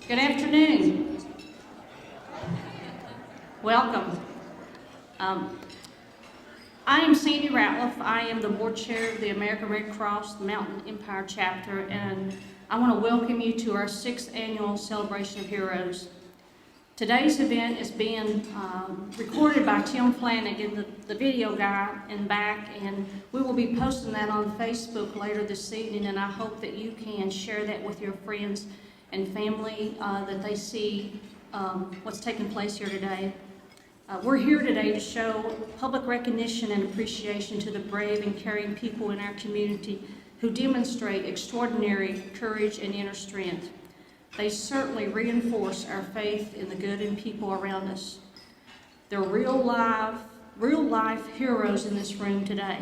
Good afternoon. Welcome. I am Sandy Ratliff. I am the board chair of the American Red Cross Mountain Empire Chapter, and I want to welcome you to our 6th annual Celebration of Heroes. Today's event is being recorded by Tim Flanagan, the video guy in back, and we will be posting that on Facebook later this evening, and I hope that you can share that with your friends and family, that they see what's taking place here today. We're here today to show public recognition and appreciation to the brave and caring people in our community who demonstrate extraordinary courage and inner strength. They certainly reinforce our faith in the good in people around us. They're real life heroes in this room today.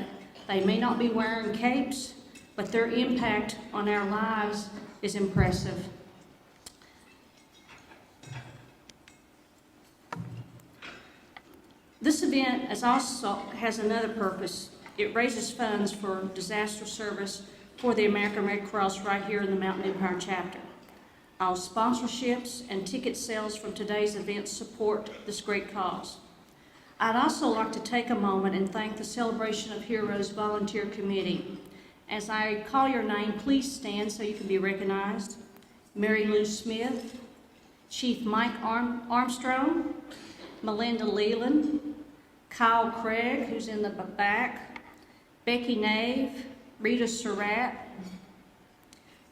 They may not be wearing capes, but their impact on our lives is impressive. This event also has another purpose. It raises funds for disaster service for the American Red Cross right here in the Mountain Empire Chapter. Our sponsorships and ticket sales from today's event support this great cause. I'd also like to take a moment and thank the Celebration of Heroes Volunteer Committee. As I call your name, please stand so you can be recognized. Mary Lou Smith, Chief Mike Armstrong, Melinda Leland, Kyle Craig, who's in the back, Becky Nave, Rita Surratt,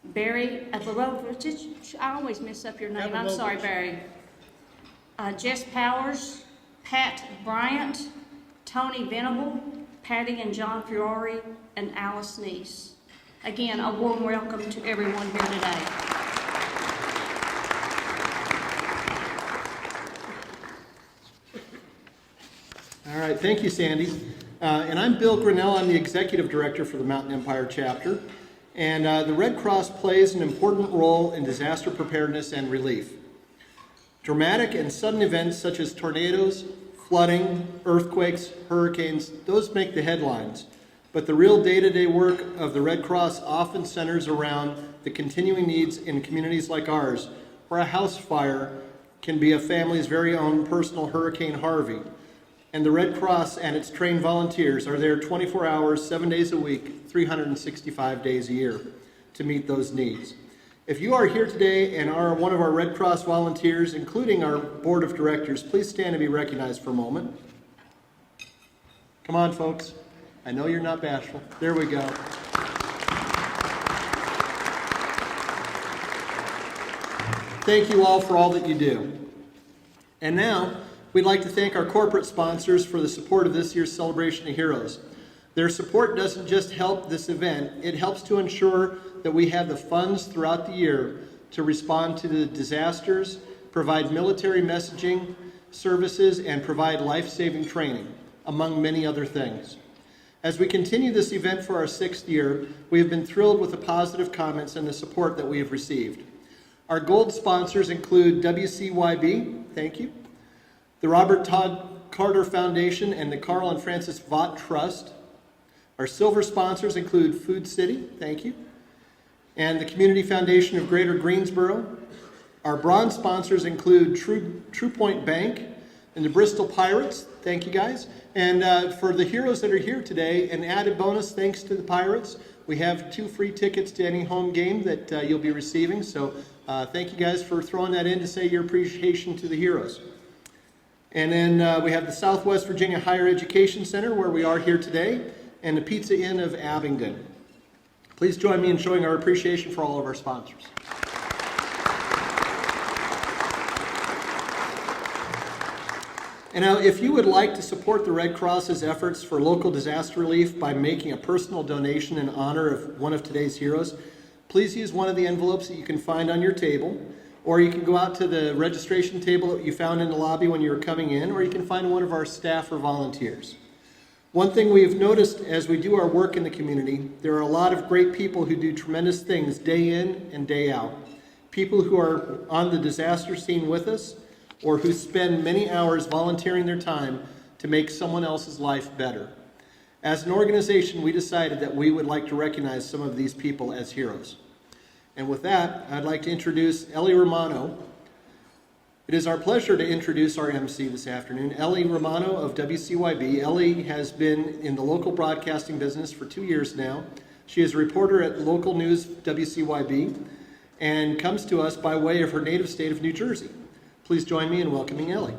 Barry, I always mess up your name, I'm sorry, Barry. Jess Powers, Pat Bryant, Tony Venable, Patty and John Fiore, and Alice Neese. Again, a warm welcome to everyone here today. All right, thank you, Sandy. And I'm Bill Grennell. I'm the Executive Director for the Mountain Empire Chapter. And the Red Cross plays an important role in disaster preparedness and relief. Dramatic and sudden events such as tornadoes, flooding, earthquakes, hurricanes, those make the headlines. But the real day-to-day work of the Red Cross often centers around the continuing needs in communities like ours, where a house fire can be a family's very own personal Hurricane Harvey. And the Red Cross and its trained volunteers are there 24 hours, 7 days a week, 365 days a year to meet those needs. If you are here today and are one of our Red Cross volunteers, including our board of directors, please stand and be recognized for a moment. Come on, folks. I know you're not bashful. There we go. Thank you all for all that you do. And now, we'd like to thank our corporate sponsors for the support of this year's Celebration of Heroes. Their support doesn't just help this event, it helps to ensure that we have the funds throughout the year to respond to the disasters, provide military messaging services, and provide life-saving training, among many other things. As we continue this event for our 6th year, we have been thrilled with the positive comments and the support that we have received. Our gold sponsors include WCYB, thank you, the Robert Todd Carter Foundation and the Carl and Francis Vaught Trust. Our silver sponsors include Food City, thank you, and the Community Foundation of Greater Greensboro. Our bronze sponsors include True Point Bank and the Bristol Pirates, thank you guys. And for the heroes that are here today, an added bonus thanks to the Pirates, we have 2 free tickets to any home game that you'll be receiving. So thank you guys for throwing that in to say your appreciation to the heroes. And then we have the Southwest Virginia Higher Education Center, where we are here today, and the Pizza Inn of Abingdon. Please join me in showing our appreciation for all of our sponsors. And now, if you would like to support the Red Cross's efforts for local disaster relief by making a personal donation in honor of one of today's heroes, please use one of the envelopes that you can find on your table. Or you can go out to the registration table that you found in the lobby when you were coming in, or you can find one of our staff or volunteers. One thing we have noticed as we do our work in the community, there are a lot of great people who do tremendous things day in and day out. People who are on the disaster scene with us, or who spend many hours volunteering their time to make someone else's life better. As an organization, we decided that we would like to recognize some of these people as heroes. And with that, I'd like to introduce Ellie Romano. It is our pleasure to introduce our MC this afternoon, Ellie Romano of WCYB. Ellie has been in the local broadcasting business for 2 years now. She is a reporter at local news WCYB and comes to us by way of her native state of New Jersey. Please join me in welcoming Ellie.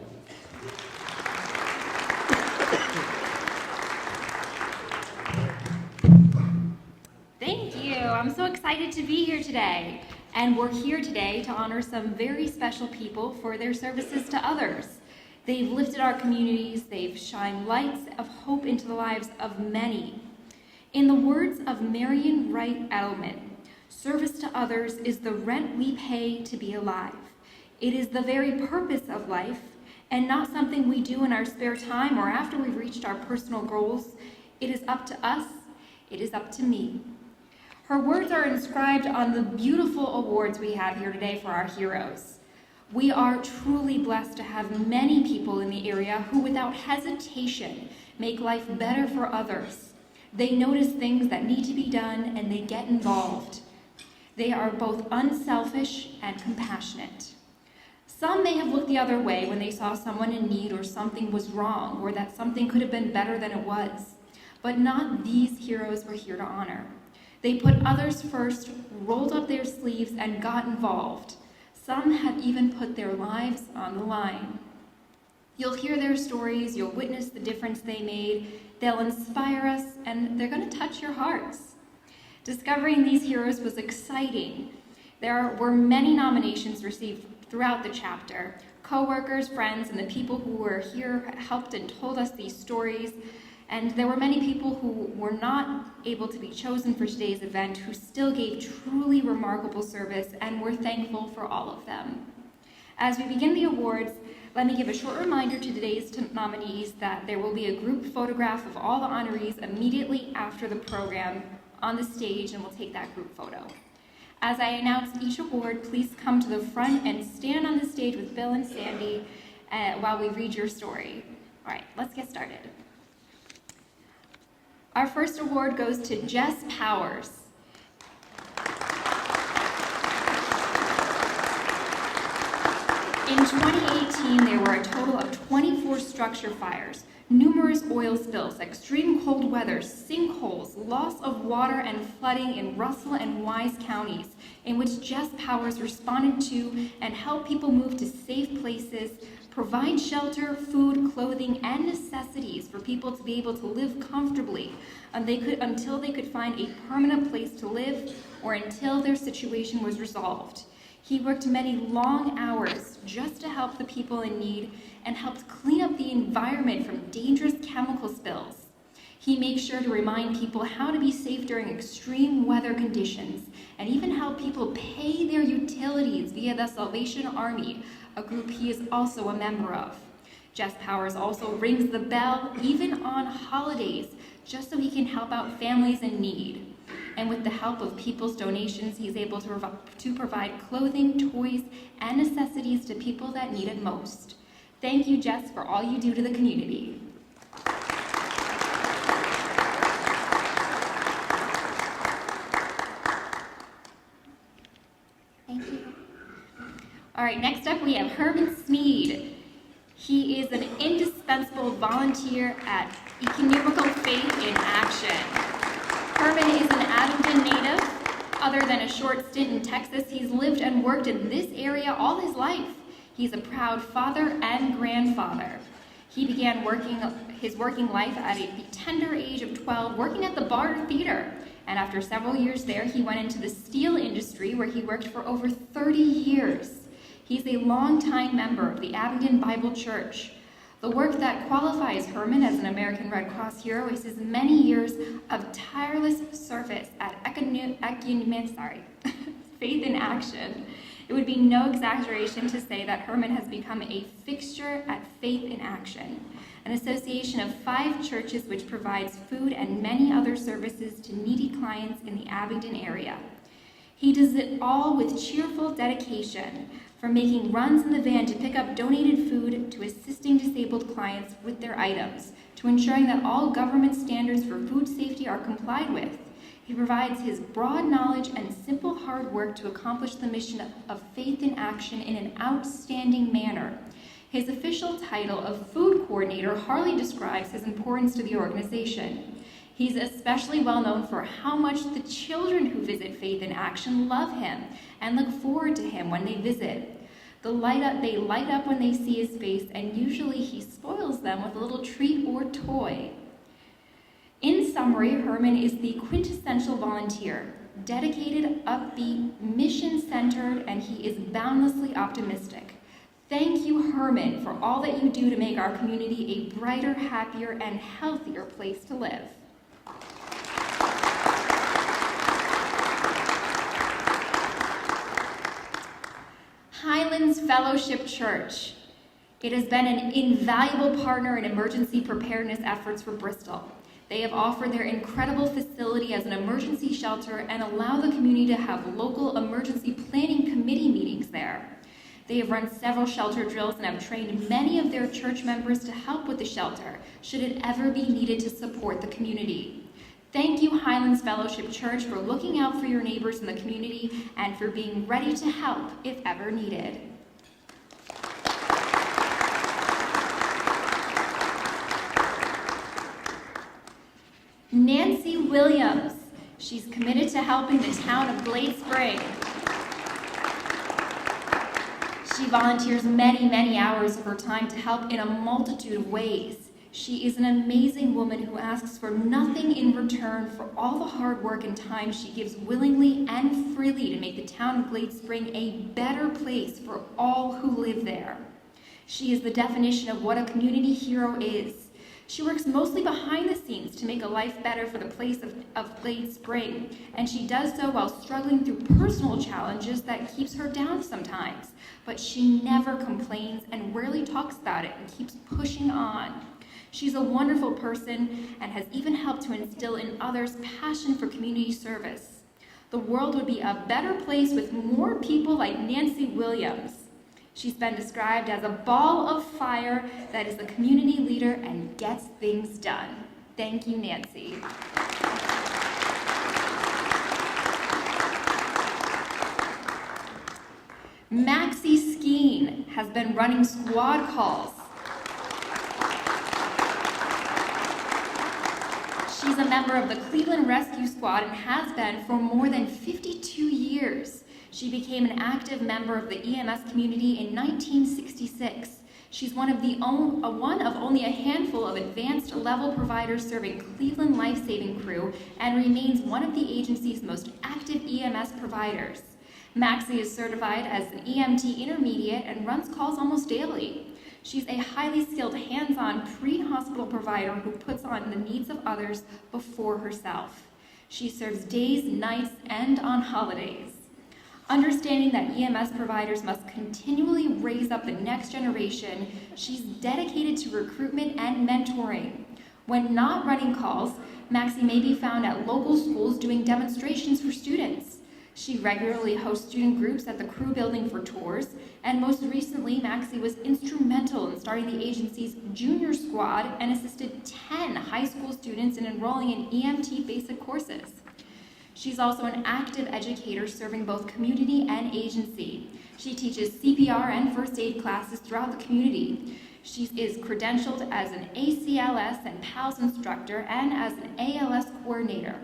Thank you. I'm so excited to be here today. And we're here today to honor some very special people for their services to others. They've lifted our communities, they've shined lights of hope into the lives of many. In the words of Marion Wright Edelman, service to others is the rent we pay to be alive. It is the very purpose of life, and not something we do in our spare time or after we've reached our personal goals. It is up to us, it is up to me. Her words are inscribed on the beautiful awards we have here today for our heroes. We are truly blessed to have many people in the area who, without hesitation, make life better for others. They notice things that need to be done and they get involved. They are both unselfish and compassionate. Some may have looked the other way when they saw someone in need or something was wrong or that something could have been better than it was. But not these heroes we're here to honor. They put others first, rolled up their sleeves, and got involved. Some have even put their lives on the line. You'll hear their stories, you'll witness the difference they made, they'll inspire us, and they're going to touch your hearts. Discovering these heroes was exciting. There were many nominations received throughout the chapter. Co-workers, friends, and the people who were here helped and told us these stories. And there were many people who were not able to be chosen for today's event who still gave truly remarkable service, and we're thankful for all of them. As we begin the awards, let me give a short reminder to today's nominees that there will be a group photograph of all the honorees immediately after the program on the stage, and we'll take that group photo. As I announce each award, please come to the front and stand on the stage with Bill and Sandy while we read your story. All right, let's get started. Our first award goes to Jess Powers. In 2018, there were a total of 24 structure fires, numerous oil spills, extreme cold weather, sinkholes, loss of water, and flooding in Russell and Wise counties, in which Jess Powers responded to and helped people move to safe places, provide shelter, food, clothing, and necessities for people to be able to live comfortably until they could find a permanent place to live or until their situation was resolved. He worked many long hours just to help the people in need and helped clean up the environment from dangerous chemical spills. He makes sure to remind people how to be safe during extreme weather conditions and even help people pay their utilities via the Salvation Army, a group he is also a member of. Jess Powers also rings the bell even on holidays just so he can help out families in need. And with the help of people's donations, he's able to provide clothing, toys, and necessities to people that need it most. Thank you, Jess, for all you do to the community. Thank you. All right, next up we have Herman Snead. He is an indispensable volunteer at Ecumenical Faith in Action. Herman is an Abingdon native. Other than a short stint in Texas, he's lived and worked in this area all his life. He's a proud father and grandfather. He began his working life at the tender age of 12, working at the Barter Theater. And after several years there, he went into the steel industry where he worked for over 30 years. He's a longtime member of the Abingdon Bible Church. The work that qualifies Herman as an American Red Cross hero is his many years of tireless service at Faith in Action. It would be no exaggeration to say that Herman has become a fixture at Faith in Action, an association of 5 churches which provides food and many other services to needy clients in the Abingdon area. He does it all with cheerful dedication, from making runs in the van to pick up donated food, to assisting disabled clients with their items, to ensuring that all government standards for food safety are complied with. He provides his broad knowledge and simple hard work to accomplish the mission of faith in action in an outstanding manner. His official title of food coordinator hardly describes his importance to the organization. He's especially well known for how much the children who visit Faith in Action love him and look forward to him when they visit. They light up when they see his face, and usually he spoils them with a little treat or toy. In summary, Herman is the quintessential volunteer, dedicated, upbeat, mission-centered, and he is boundlessly optimistic. Thank you, Herman, for all that you do to make our community a brighter, happier, and healthier place to live. Highlands Fellowship Church. It has been an invaluable partner in emergency preparedness efforts for Bristol. They have offered their incredible facility as an emergency shelter and allow the community to have local emergency planning committee meetings there. They have run several shelter drills and have trained many of their church members to help with the shelter, should it ever be needed to support the community. Thank you, Highlands Fellowship Church, for looking out for your neighbors in the community and for being ready to help if ever needed. Nancy Williams. She's committed to helping the town of Glade Spring. She volunteers many, many hours of her time to help in a multitude of ways. She is an amazing woman who asks for nothing in return for all the hard work and time she gives willingly and freely to make the town of Glade Spring a better place for all who live there. She is the definition of what a community hero is. She works mostly behind the scenes to make a life better for the place of Glade Spring, and she does so while struggling through personal challenges that keeps her down sometimes. But she never complains and rarely talks about it and keeps pushing on. She's a wonderful person and has even helped to instill in others passion for community service. The world would be a better place with more people like Nancy Williams. She's been described as a ball of fire that is a community leader and gets things done. Thank you, Nancy. Maxie Skeen has been running squad calls. She's a member of the Cleveland Rescue Squad and has been for more than 52 years. She became an active member of the EMS community in 1966. She's one of only a handful of advanced level providers serving Cleveland Life-Saving Crew and remains one of the agency's most active EMS providers. Maxie is certified as an EMT intermediate and runs calls almost daily. She's a highly skilled, hands-on pre-hospital provider who puts on the needs of others before herself. She serves days, nights, and on holidays. Understanding that EMS providers must continually raise up the next generation, she's dedicated to recruitment and mentoring. When not running calls, Maxie may be found at local schools doing demonstrations for students. She regularly hosts student groups at the crew building for tours, and most recently, Maxie was instrumental in starting the agency's junior squad and assisted 10 high school students in enrolling in EMT basic courses. She's also an active educator serving both community and agency. She teaches CPR and first aid classes throughout the community. She is credentialed as an ACLS and PALS instructor and as an ALS coordinator.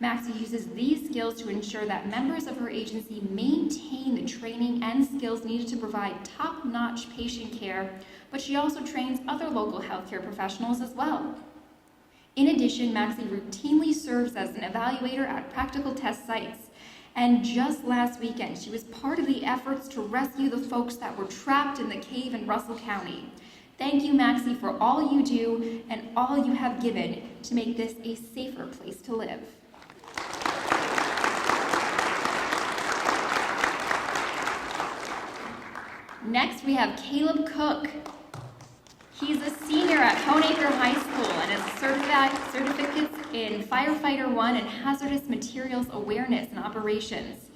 Maxie uses these skills to ensure that members of her agency maintain the training and skills needed to provide top-notch patient care, but she also trains other local healthcare professionals as well. In addition, Maxie routinely serves as an evaluator at practical test sites. And just last weekend, she was part of the efforts to rescue the folks that were trapped in the cave in Russell County. Thank you, Maxie, for all you do and all you have given to make this a safer place to live. Next, we have Caleb Cook. He's a senior at Honeacre High School and has certificates in Firefighter 1 and Hazardous Materials Awareness and Operations.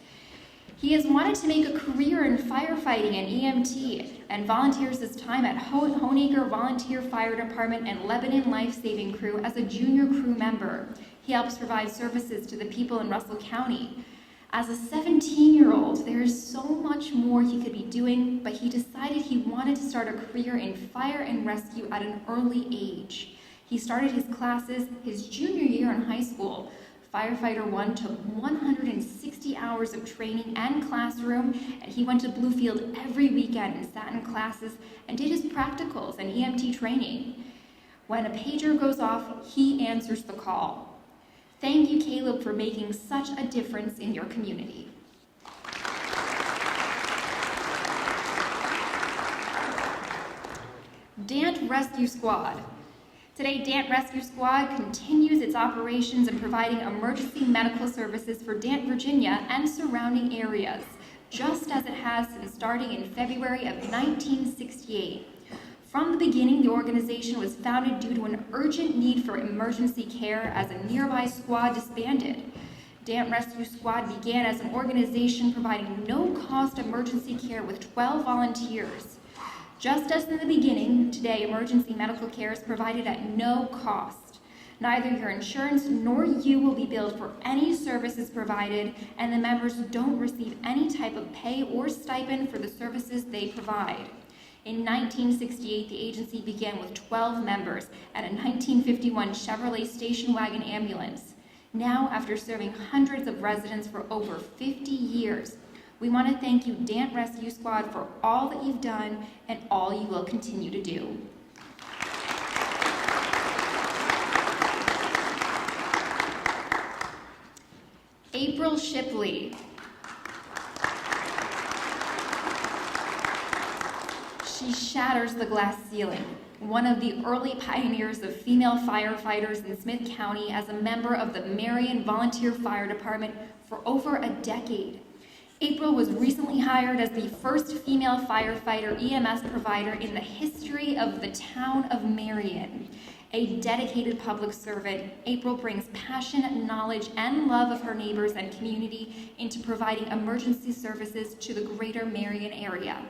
He has wanted to make a career in firefighting and EMT and volunteers his time at Honeacre Volunteer Fire Department and Lebanon Life Saving Crew as a junior crew member. He helps provide services to the people in Russell County. As a 17-year-old, there is so much more he could be doing, but he decided he wanted to start a career in fire and rescue at an early age. He started his classes his junior year in high school. Firefighter 1 took 160 hours of training and classroom, and he went to Bluefield every weekend and sat in classes and did his practicals and EMT training. When a pager goes off, he answers the call. Thank you, Caleb, for making such a difference in your community. Dant Rescue Squad. Today, Dant Rescue Squad continues its operations in providing emergency medical services for Dant, Virginia and surrounding areas, just as it has since starting in February of 1968. From the beginning, the organization was founded due to an urgent need for emergency care as a nearby squad disbanded. Dant Rescue Squad began as an organization providing no-cost emergency care with 12 volunteers. Just as in the beginning, today emergency medical care is provided at no cost. Neither your insurance nor you will be billed for any services provided, and the members don't receive any type of pay or stipend for the services they provide. In 1968, the agency began with 12 members and a 1951 Chevrolet station wagon ambulance. Now, after serving hundreds of residents for over 50 years, we want to thank you, Dant Rescue Squad, for all that you've done and all you will continue to do. April Shipley. She shatters the glass ceiling, one of the early pioneers of female firefighters in Smith County as a member of the Marion Volunteer Fire Department for over a decade. April was recently hired as the first female firefighter EMS provider in the history of the town of Marion. A dedicated public servant, April brings passion, knowledge, and love of her neighbors and community into providing emergency services to the greater Marion area.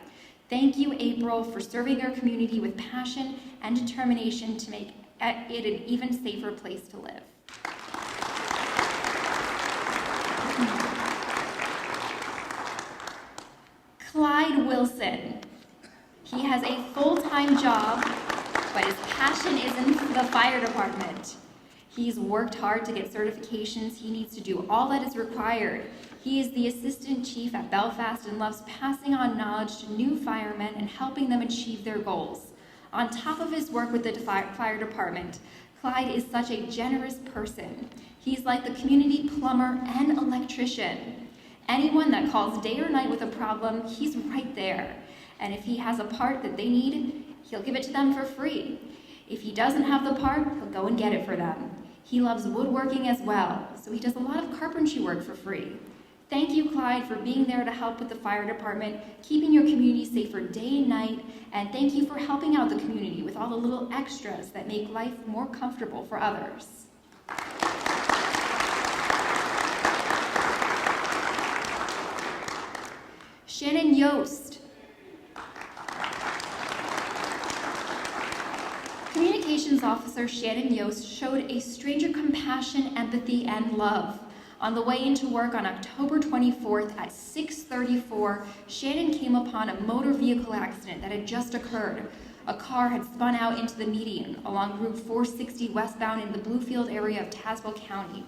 Thank you, April, for serving our community with passion and determination to make it an even safer place to live. Clyde Wilson. He has a full-time job, but his passion is in the fire department. He's worked hard to get certifications. He needs to do all that is required. He is the assistant chief at Belfast and loves passing on knowledge to new firemen and helping them achieve their goals. On top of his work with the fire department, Clyde is such a generous person. He's like the community plumber and electrician. Anyone that calls day or night with a problem, he's right there. And if he has a part that they need, he'll give it to them for free. If he doesn't have the part, he'll go and get it for them. He loves woodworking as well, so he does a lot of carpentry work for free. Thank you, Clyde, for being there to help with the fire department, keeping your community safer day and night, and thank you for helping out the community with all the little extras that make life more comfortable for others. Shannon Yost. Communications Officer Shannon Yost showed a stranger compassion, empathy, and love. On the way into work on October 24th at 6:34, Shannon came upon a motor vehicle accident that had just occurred. A car had spun out into the median along Route 460 westbound in the Bluefield area of Tazewell County.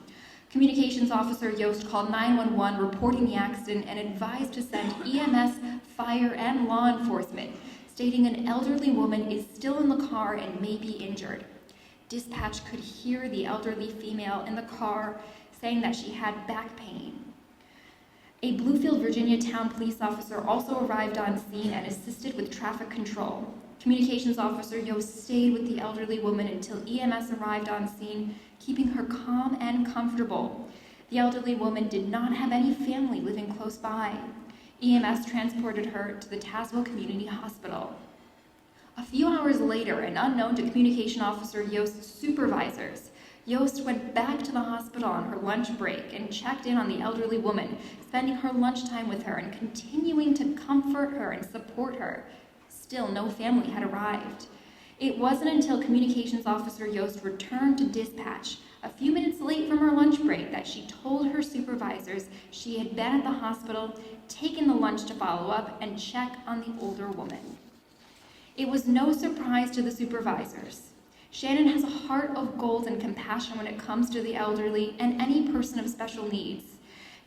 Communications Officer Yost called 911 reporting the accident and advised to send EMS, fire, and law enforcement, stating an elderly woman is still in the car and may be injured. Dispatch could hear the elderly female in the car saying that she had back pain. A Bluefield, Virginia town police officer also arrived on scene and assisted with traffic control. Communications Officer Yost stayed with the elderly woman until EMS arrived on scene, keeping her calm and comfortable. The elderly woman did not have any family living close by. EMS transported her to the Tazewell Community Hospital. A few hours later, and unknown to Communication Officer Yost's supervisors, Yost went back to the hospital on her lunch break and checked in on the elderly woman, spending her lunchtime with her and continuing to comfort her and support her. Still, no family had arrived. It wasn't until Communications Officer Yost returned to dispatch a few minutes late from her lunch break, that she told her supervisors she had been at the hospital, taken the lunch to follow up and check on the older woman. It was no surprise to the supervisors. Shannon has a heart of gold and compassion when it comes to the elderly and any person of special needs.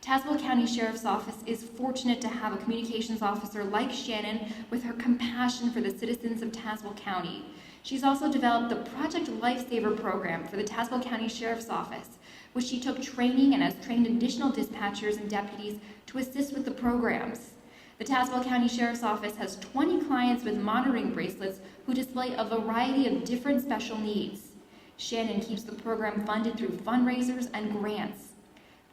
Tazewell County Sheriff's Office is fortunate to have a communications officer like Shannon with her compassion for the citizens of Tazewell County. She's also developed the Project Lifesaver program for the Tazewell County Sheriff's Office, which she took training and has trained additional dispatchers and deputies to assist with the programs. The Tazewell County Sheriff's Office has 20 clients with monitoring bracelets who display a variety of different special needs. Shannon keeps the program funded through fundraisers and grants.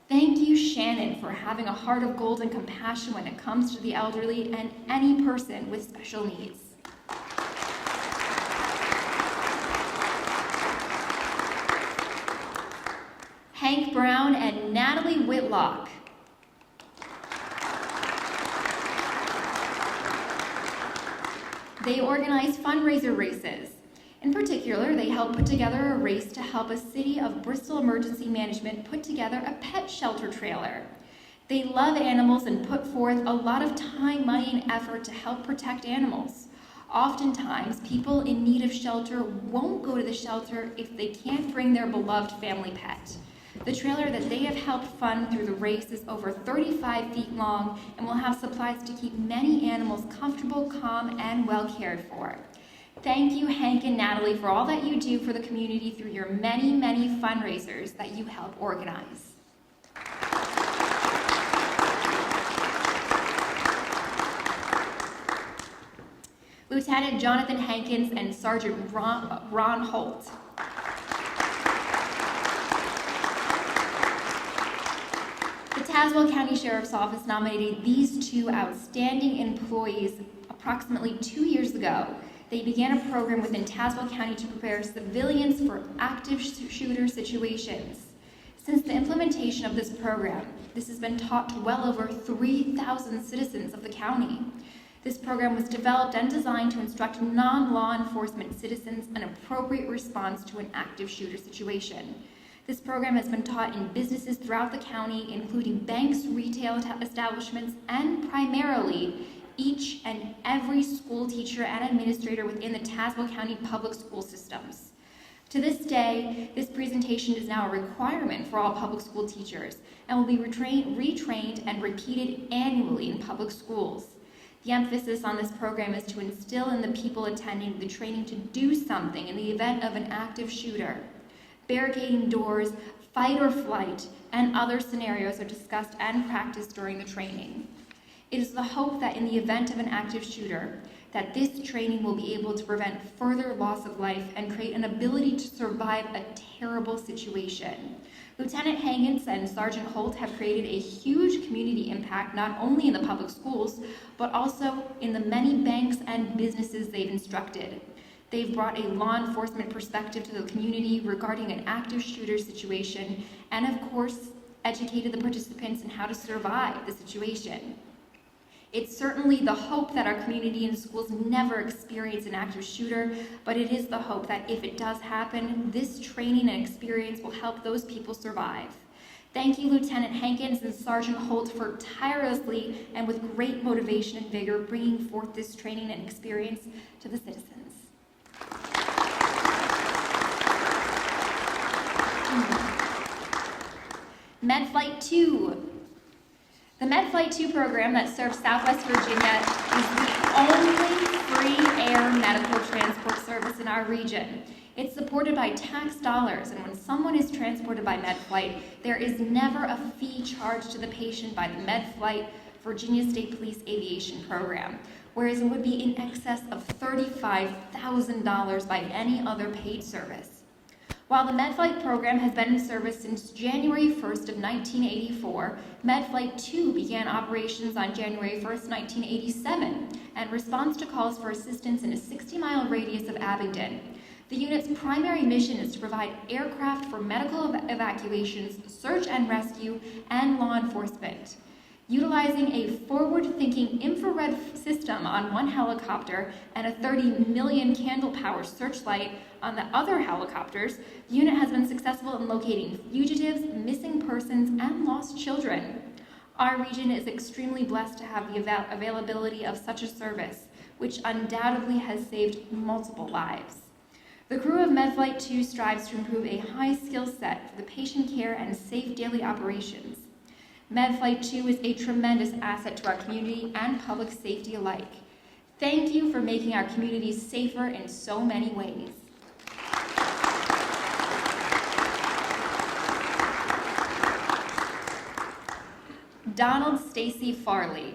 Thank you, Shannon, for having a heart of gold and compassion when it comes to the elderly and any person with special needs. Hank Brown and Natalie Whitlock. They organize fundraiser races. In particular, they help put together a race to help a City of Bristol Emergency Management put together a pet shelter trailer. They love animals and put forth a lot of time, money, and effort to help protect animals. Oftentimes, people in need of shelter won't go to the shelter if they can't bring their beloved family pet. The trailer that they have helped fund through the race is over 35 feet long and will have supplies to keep many animals comfortable, calm, and well cared for. Thank you, Hank and Natalie, for all that you do for the community through your many, many fundraisers that you help organize. Lieutenant Jonathan Hankins and Sergeant Ron Holt. The Tazewell County Sheriff's Office nominated these two outstanding employees approximately 2 years ago. They began a program within Tazewell County to prepare civilians for active shooter situations. Since the implementation of this program, this has been taught to well over 3,000 citizens of the county. This program was developed and designed to instruct non-law enforcement citizens an appropriate response to an active shooter situation. This program has been taught in businesses throughout the county, including banks, retail establishments, and primarily each and every school teacher and administrator within the Tazewell County public school systems. To this day, this presentation is now a requirement for all public school teachers and will be retrained and repeated annually in public schools. The emphasis on this program is to instill in the people attending the training to do something in the event of an active shooter. Barricading doors, fight or flight, and other scenarios are discussed and practiced during the training. It is the hope that in the event of an active shooter, that this training will be able to prevent further loss of life and create an ability to survive a terrible situation. Lieutenant Hankins and Sergeant Holt have created a huge community impact not only in the public schools, but also in the many banks and businesses they've instructed. They've brought a law enforcement perspective to the community regarding an active shooter situation, and of course, educated the participants in how to survive the situation. It's certainly the hope that our community and schools never experience an active shooter, but it is the hope that if it does happen, this training and experience will help those people survive. Thank you, Lieutenant Hankins and Sergeant Holt, for tirelessly and with great motivation and vigor bringing forth this training and experience to the citizens. MedFlight 2. The MedFlight 2 program that serves Southwest Virginia is the only free air medical transport service in our region. It's supported by tax dollars, and when someone is transported by MedFlight, there is never a fee charged to the patient by the MedFlight Virginia State Police Aviation Program, whereas it would be in excess of $35,000 by any other paid service. While the MedFlight program has been in service since January 1st of 1984, MedFlight 2 began operations on January 1st, 1987, and responds to calls for assistance in a 60-mile radius of Abingdon. The unit's primary mission is to provide aircraft for medical evacuations, search and rescue, and law enforcement. Utilizing a forward-thinking infrared system on one helicopter and a 30 million candle power searchlight on the other helicopters, the unit has been successful in locating fugitives, missing persons, and lost children. Our region is extremely blessed to have the availability of such a service, which undoubtedly has saved multiple lives. The crew of MedFlight 2 strives to improve a high skill set for the patient care and safe daily operations. MedFlight 2 is a tremendous asset to our community and public safety alike. Thank you for making our communities safer in so many ways. Donald Stacy Farley.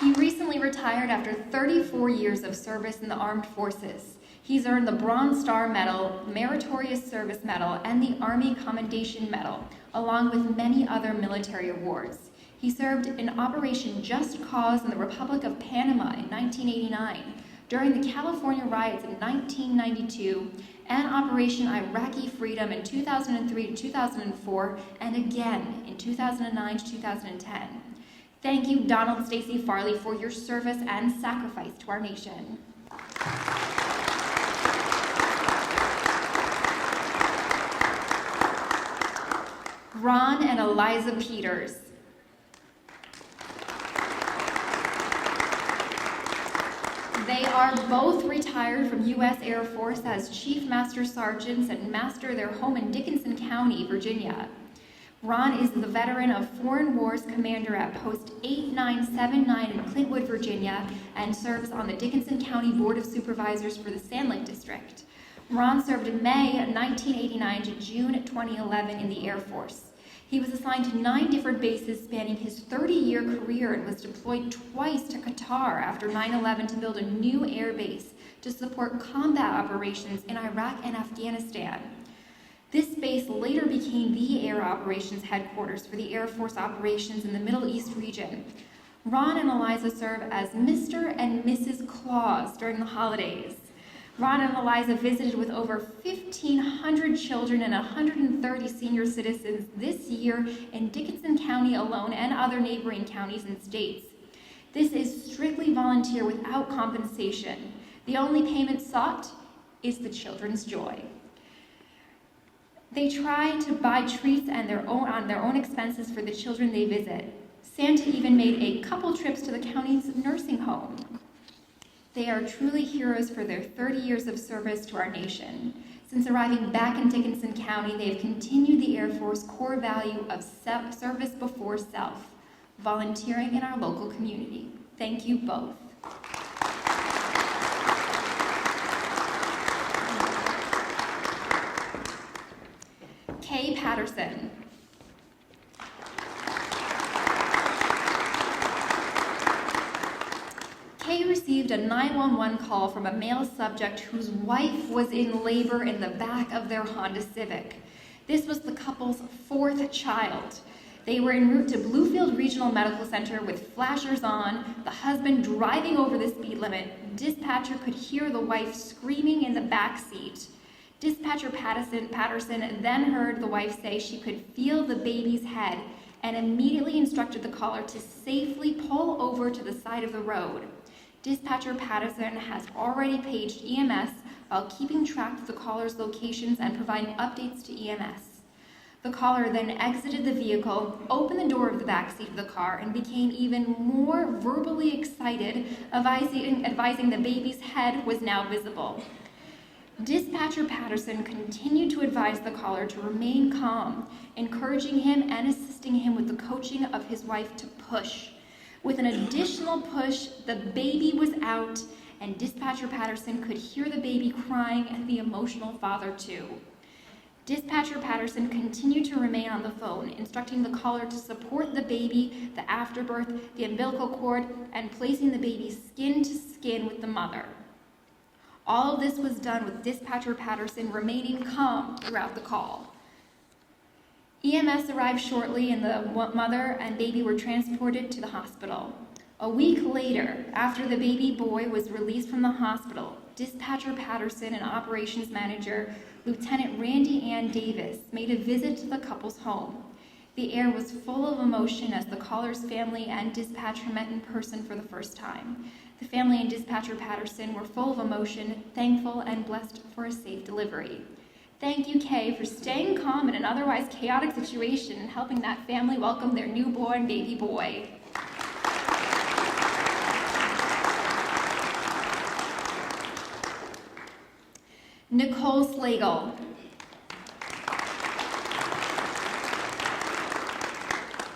He recently retired after 34 years of service in the armed forces. He's earned the Bronze Star Medal, Meritorious Service Medal, and the Army Commendation Medal, along with many other military awards. He served in Operation Just Cause in the Republic of Panama in 1989, during the California riots in 1992, and Operation Iraqi Freedom in 2003 to 2004, and again in 2009 to 2010. Thank you, Donald Stacy Farley, for your service and sacrifice to our nation. Ron and Eliza Peters. They are both retired from U.S. Air Force as Chief Master Sergeants and master their home in Dickinson County, Virginia. Ron is the veteran of Foreign Wars Commander at Post 8979 in Clintwood, Virginia, and serves on the Dickinson County Board of Supervisors for the Sand Lake District. Ron served in May 1989 to June 2011 in the Air Force. He was assigned to 9 different bases spanning his 30-year career and was deployed twice to Qatar after 9/11 to build a new air base to support combat operations in Iraq and Afghanistan. This base later became the Air Operations Headquarters for the Air Force operations in the Middle East region. Ron and Eliza serve as Mr. and Mrs. Claus during the holidays. Ron and Eliza visited with over 1,500 children and 130 senior citizens this year in Dickinson County alone and other neighboring counties and states. This is strictly volunteer without compensation. The only payment sought is the children's joy. They try to buy treats on their own expenses for the children they visit. Santa even made a couple trips to the county's nursing home. They are truly heroes for their 30 years of service to our nation. Since arriving back in Dickinson County, they have continued the Air Force core value of service before self, volunteering in our local community. Thank you both. Kay Patterson. Kay received a 911 call from a male subject whose wife was in labor in the back of their Honda Civic. This was the couple's 4th child. They were en route to Bluefield Regional Medical Center with flashers on, the husband driving over the speed limit. Dispatcher could hear the wife screaming in the back seat. Dispatcher Patterson then heard the wife say she could feel the baby's head and immediately instructed the caller to safely pull over to the side of the road. Dispatcher Patterson has already paged EMS while keeping track of the caller's locations and providing updates to EMS. The caller then exited the vehicle, opened the door of the backseat of the car, and became even more verbally excited, advising the baby's head was now visible. Dispatcher Patterson continued to advise the caller to remain calm, encouraging him and assisting him with the coaching of his wife to push. With an additional push, the baby was out, and Dispatcher Patterson could hear the baby crying and the emotional father too. Dispatcher Patterson continued to remain on the phone, instructing the caller to support the baby, the afterbirth, the umbilical cord, and placing the baby skin to skin with the mother. All of this was done with Dispatcher Patterson remaining calm throughout the call. EMS arrived shortly and the mother and baby were transported to the hospital. A week later, after the baby boy was released from the hospital, Dispatcher Patterson and Operations Manager Lieutenant Randy Ann Davis made a visit to the couple's home. The air was full of emotion as the caller's family and dispatcher met in person for the first time. The family and Dispatcher Patterson were full of emotion, thankful, and blessed for a safe delivery. Thank you, Kay, for staying calm in an otherwise chaotic situation and helping that family welcome their newborn baby boy. Nicole Slagle.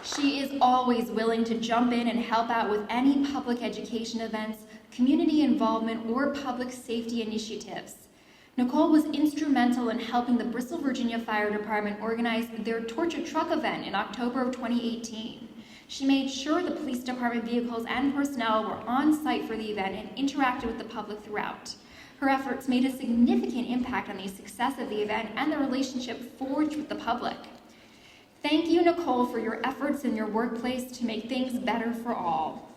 She is always willing to jump in and help out with any public education events, community involvement, or public safety initiatives. Nicole was instrumental in helping the Bristol, Virginia Fire Department organize their Torture Truck event in October of 2018. She made sure the police department vehicles and personnel were on site for the event and interacted with the public throughout. Her efforts made a significant impact on the success of the event and the relationship forged with the public. Thank you, Nicole, for your efforts in your workplace to make things better for all.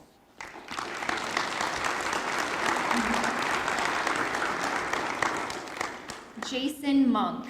Jason Monk.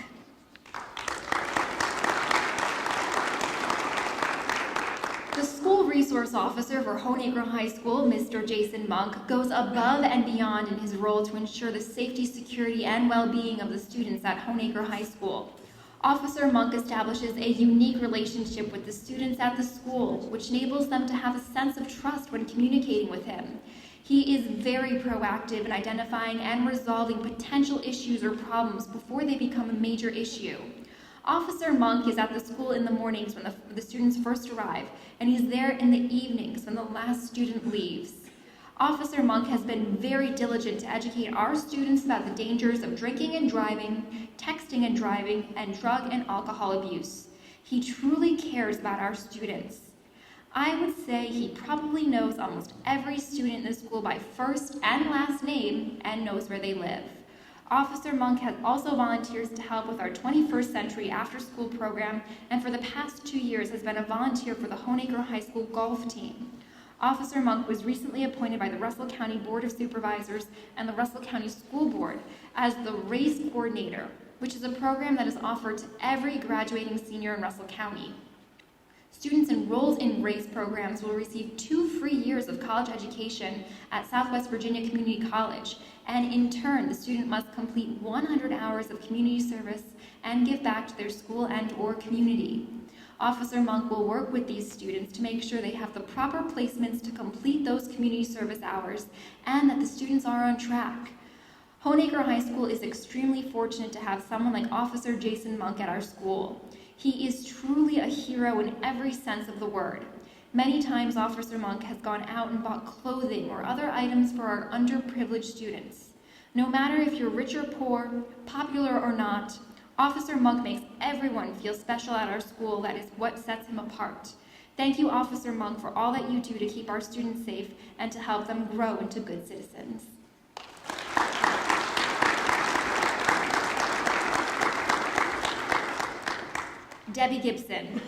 The school resource officer for Honeacre High School, Mr. Jason Monk, goes above and beyond in his role to ensure the safety, security, and well-being of the students at Honeacre High School. Officer Monk establishes a unique relationship with the students at the school, which enables them to have a sense of trust when communicating with him. He is very proactive in identifying and resolving potential issues or problems before they become a major issue. Officer Monk is at the school in the mornings when the students first arrive, and he's there in the evenings when the last student leaves. Officer Monk has been very diligent to educate our students about the dangers of drinking and driving, texting and driving, and drug and alcohol abuse. He truly cares about our students. I would say he probably knows almost every student in the school by first and last name and knows where they live. Officer Monk has also volunteers to help with our 21st Century After-School program, and for the past 2 years has been a volunteer for the Honeacre High School golf team. Officer Monk was recently appointed by the Russell County Board of Supervisors and the Russell County School Board as the Race Coordinator, which is a program that is offered to every graduating senior in Russell County. Students enrolled in RACE programs will receive 2 free years of college education at Southwest Virginia Community College, and in turn, the student must complete 100 hours of community service and give back to their school and/or community. Officer Monk will work with these students to make sure they have the proper placements to complete those community service hours and that the students are on track. Honeacre High School is extremely fortunate to have someone like Officer Jason Monk at our school. He is truly a hero in every sense of the word. Many times, Officer Monk has gone out and bought clothing or other items for our underprivileged students. No matter if you're rich or poor, popular or not, Officer Monk makes everyone feel special at our school. That is what sets him apart. Thank you, Officer Monk, for all that you do to keep our students safe and to help them grow into good citizens. Debbie Gibson.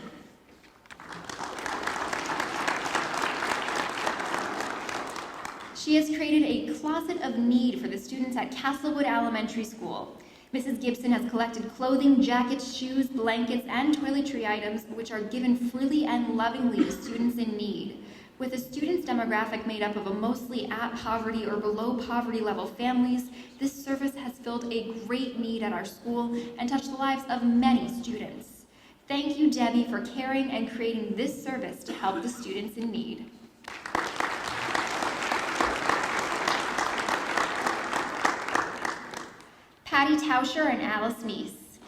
She has created a closet of need for the students at Castlewood Elementary School. Mrs. Gibson has collected clothing, jackets, shoes, blankets, and toiletry items which are given freely and lovingly to students in need. With a student's demographic made up of mostly at poverty or below poverty level families, this service has filled a great need at our school and touched the lives of many students. Thank you, Debbie, for caring and creating this service to help the students in need. Patty Tauscher and Alice Neese.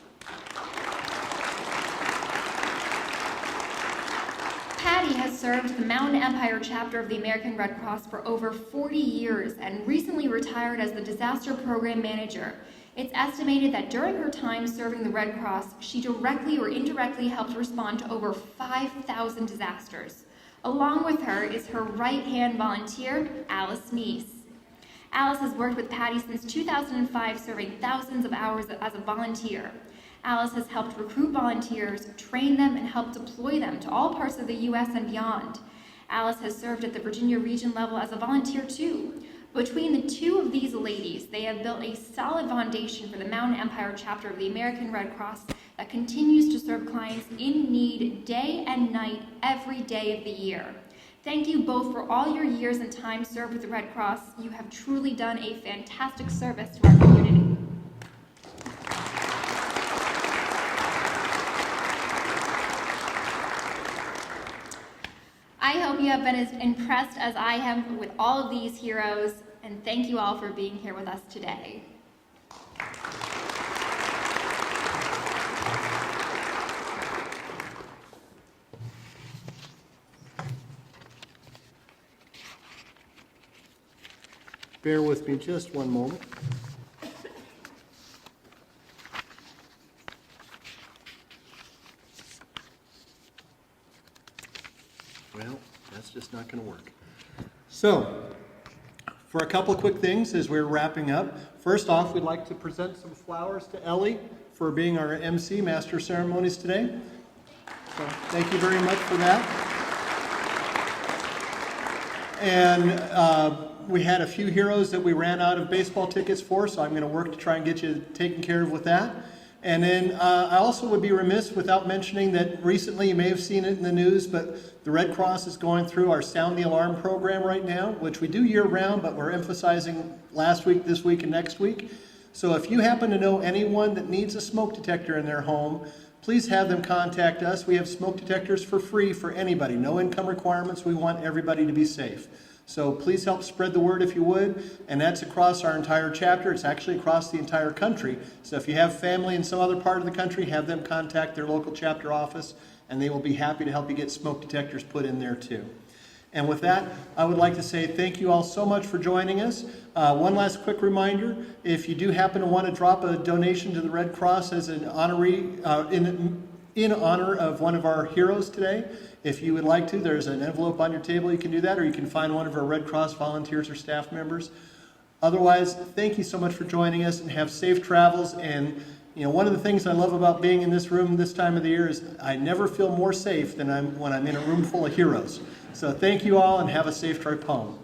Patty has served the Mountain Empire chapter of the American Red Cross for over 40 years and recently retired as the disaster program manager. It's estimated that during her time serving the Red Cross, she directly or indirectly helped respond to over 5,000 disasters. Along with her is her right-hand volunteer, Alice Neese. Alice has worked with Patty since 2005, serving thousands of hours as a volunteer. Alice has helped recruit volunteers, train them, and help deploy them to all parts of the U.S. and beyond. Alice has served at the Virginia region level as a volunteer too. Between the two of these ladies, they have built a solid foundation for the Mountain Empire chapter of the American Red Cross that continues to serve clients in need day and night every day of the year. Thank you both for all your years and time served with the Red Cross. You have truly done a fantastic service to our community. I hope you have been as impressed as I am with all of these heroes, and thank you all for being here with us today. Bear with me just one moment. Well, that's just not going to work. So, for a couple of quick things as we're wrapping up. First off, we'd like to present some flowers to Ellie for being our MC, Master of Ceremonies today. So, thank you very much for that. And we had a few heroes that we ran out of baseball tickets for, so I'm going to work to try and get you taken care of with that. And then I also would be remiss without mentioning that recently, you may have seen it in the news, but the Red Cross is going through our Sound the Alarm program right now, which we do year-round, but we're emphasizing last week, this week, and next week. So if you happen to know anyone that needs a smoke detector in their home, please have them contact us. We have smoke detectors for free for anybody. No income requirements. We want everybody to be safe. So please help spread the word if you would, and that's across our entire chapter. It's actually across the entire country. So if you have family in some other part of the country, have them contact their local chapter office, and they will be happy to help you get smoke detectors put in there too. And with that, I would like to say thank you all so much for joining us. One last quick reminder, if you do happen to want to drop a donation to the Red Cross as an honoree, in honor of one of our heroes today, if you would like to, there's an envelope on your table. You can do that, or you can find one of our Red Cross volunteers or staff members. Otherwise, thank you so much for joining us, and have safe travels. And one of the things I love about being in this room this time of the year is I never feel more safe than when I'm in a room full of heroes. So thank you all, and have a safe trip home.